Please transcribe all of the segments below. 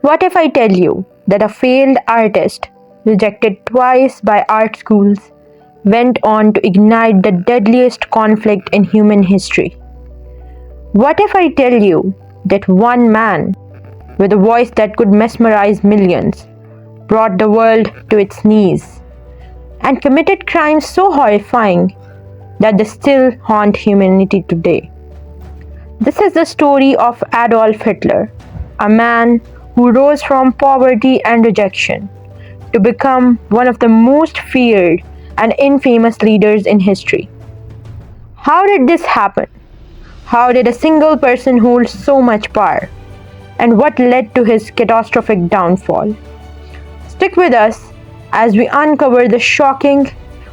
What if I tell you that a failed artist, rejected twice by art schools, went on to ignite the deadliest conflict in human history? What if I tell you that one man, with a voice that could mesmerize millions, brought the world to its knees, and committed crimes so horrifying that they still haunt humanity today? This is the story of Adolf Hitler, a man who rose from poverty and rejection to become one of the most feared and infamous leaders in history. How did this happen? How did a single person hold so much power? And what led to his catastrophic downfall? Stick with us as we uncover the shocking,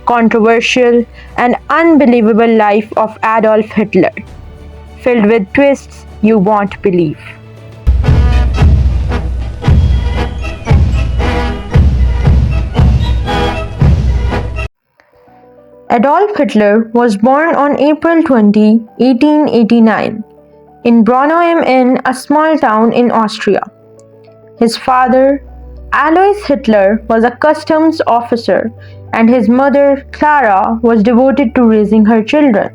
controversial, and unbelievable life of Adolf Hitler, filled with twists you won't believe. Adolf Hitler was born on April 20, 1889, in Braunheim Inn, a small town in Austria. His father, Alois Hitler, was a customs officer, and his mother, Clara, was devoted to raising her children.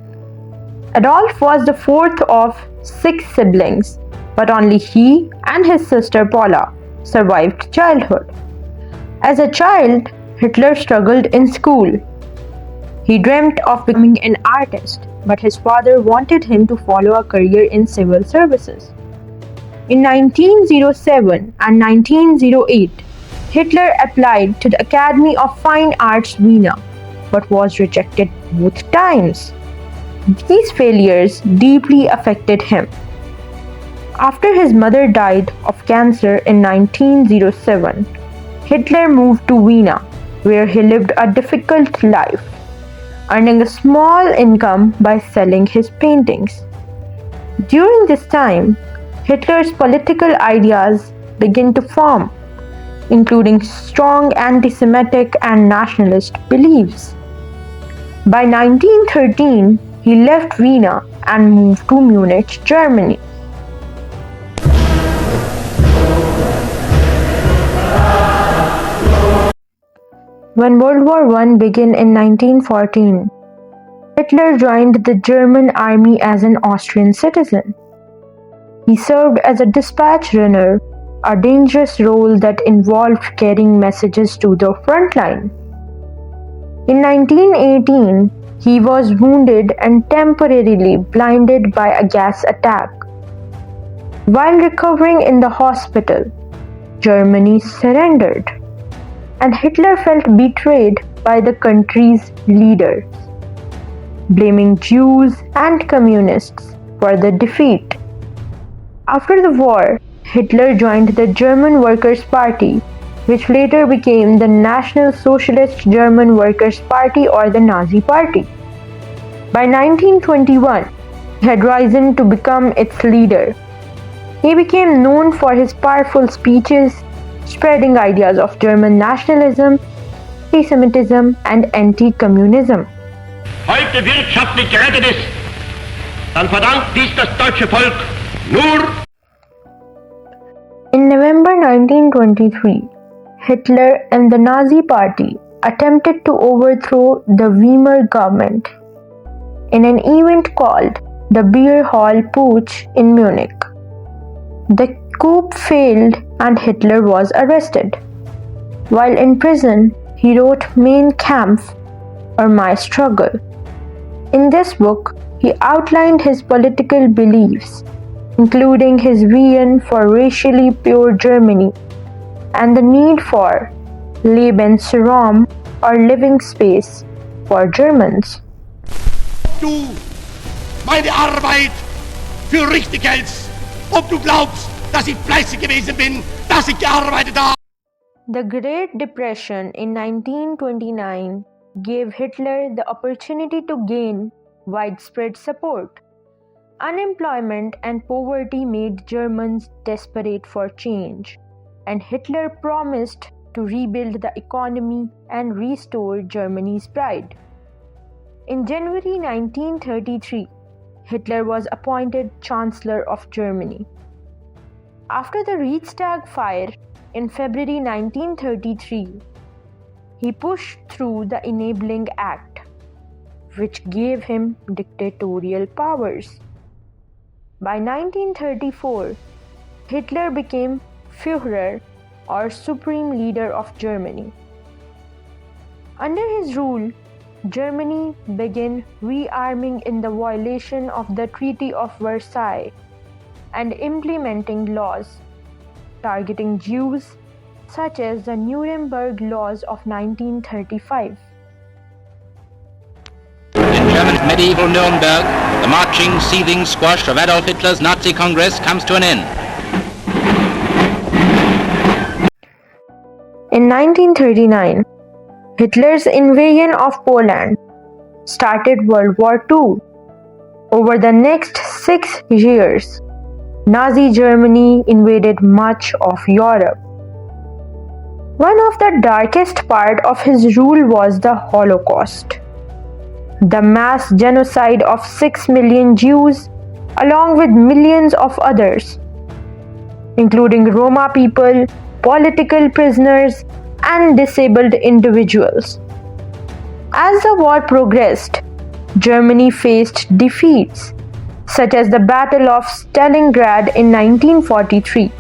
Adolf was the fourth of 6 siblings, but only he and his sister Paula survived childhood. As a child, Hitler struggled in school. He dreamt of becoming an artist, but his father wanted him to follow a career in civil services. In 1907 and 1908, Hitler applied to the Academy of Fine Arts Vienna, but was rejected both times. These failures deeply affected him. After his mother died of cancer in 1907, Hitler moved to Vienna, where he lived a difficult life, earning a small income by selling his paintings. During this time, Hitler's political ideas began to form, including strong anti-Semitic and nationalist beliefs. By 1913, he left Vienna and moved to Munich, Germany. When World War I began in 1914, Hitler joined the German army as an Austrian citizen. He served as a dispatch runner, a dangerous role that involved carrying messages to the front line. In 1918, he was wounded and temporarily blinded by a gas attack. While recovering in the hospital, Germany surrendered, and Hitler felt betrayed by the country's leaders, blaming Jews and communists for the defeat. After the war, Hitler joined the German Workers' Party, which later became the National Socialist German Workers' Party, or the Nazi Party. By 1921, he had risen to become its leader. He became known for his powerful speeches, spreading ideas of German nationalism, anti-Semitism, and anti-communism. Heute wirtschaftlich gerettet ist, dann verdankt dies das deutsche Volk nur. In November 1923, Hitler and the Nazi Party attempted to overthrow the Weimar government in an event called the Beer Hall Putsch in Munich. The coup failed and Hitler was arrested. While in prison, he wrote Mein Kampf, or My Struggle. In this book, he outlined his political beliefs, including his vision for racially pure Germany and the need for Lebensraum, or living space, for Germans. Du meine Arbeit für richtig hältst, ob du glaubst, dass ich fleißig gewesen bin, dass ich gearbeitet habe. The Great Depression in 1929 gave Hitler the opportunity to gain widespread support. Unemployment and poverty made Germans desperate for change, and Hitler promised to rebuild the economy and restore Germany's pride. In January 1933, Hitler was appointed Chancellor of Germany. After the Reichstag fire in February 1933, he pushed through the Enabling Act, which gave him dictatorial powers. By 1934, Hitler became Führer or Supreme Leader of Germany. Under his rule, Germany began rearming in the violation of the Treaty of Versailles and implementing laws targeting Jews such as the Nuremberg Laws of 1935. In Germany's medieval Nuremberg, the marching, seething squash of Adolf Hitler's Nazi Congress comes to an end. In 1939, Hitler's invasion of Poland started World War II. Over the next 6 years, Nazi Germany invaded much of Europe. One of the darkest parts of his rule was the Holocaust, the mass genocide of 6 million Jews, along with millions of others, including Roma people, political prisoners, and disabled individuals. As the war progressed, Germany faced defeats, such as the Battle of Stalingrad in 1943.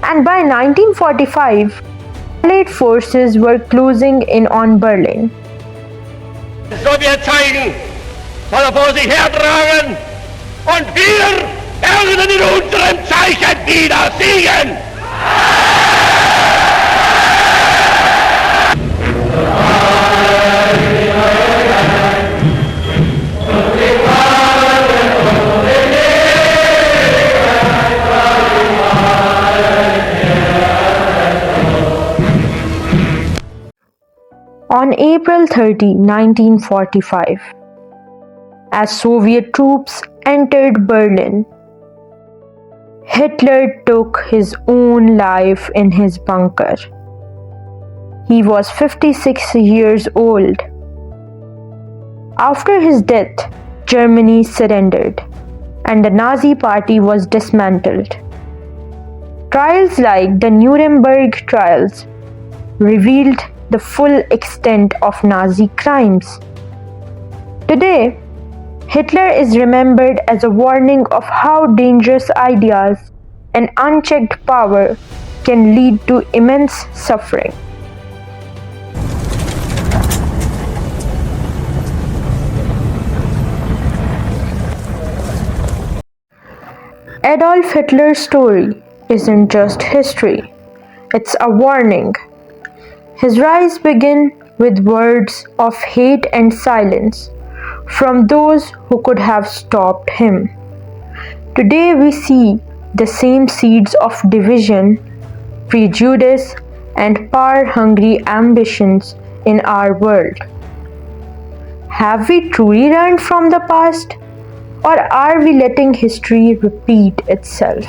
And by 1945, Allied forces were closing in on Berlin. Sowjet zeigen, soll vor sich hertragen und wir werden in unserem Zeichen wieder siegen! On April 30, 1945, as Soviet troops entered Berlin, Hitler took his own life in his bunker. He was 56 years old. After his death, Germany surrendered, and the Nazi Party was dismantled. Trials like the Nuremberg trials revealed the full extent of Nazi crimes. Today, Hitler is remembered as a warning of how dangerous ideas and unchecked power can lead to immense suffering. Adolf Hitler's story isn't just history, it's a warning. His rise began with words of hate and silence from those who could have stopped him. Today we see the same seeds of division, prejudice, and power-hungry ambitions in our world. Have we truly learned from the past, or are we letting history repeat itself?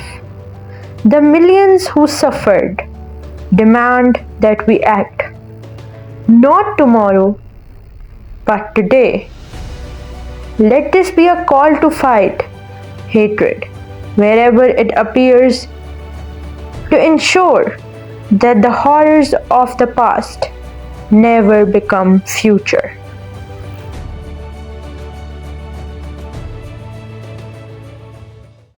The millions who suffered demand that we act, not tomorrow, but today. Let this be a call to fight hatred wherever it appears, to ensure that the horrors of the past never become future.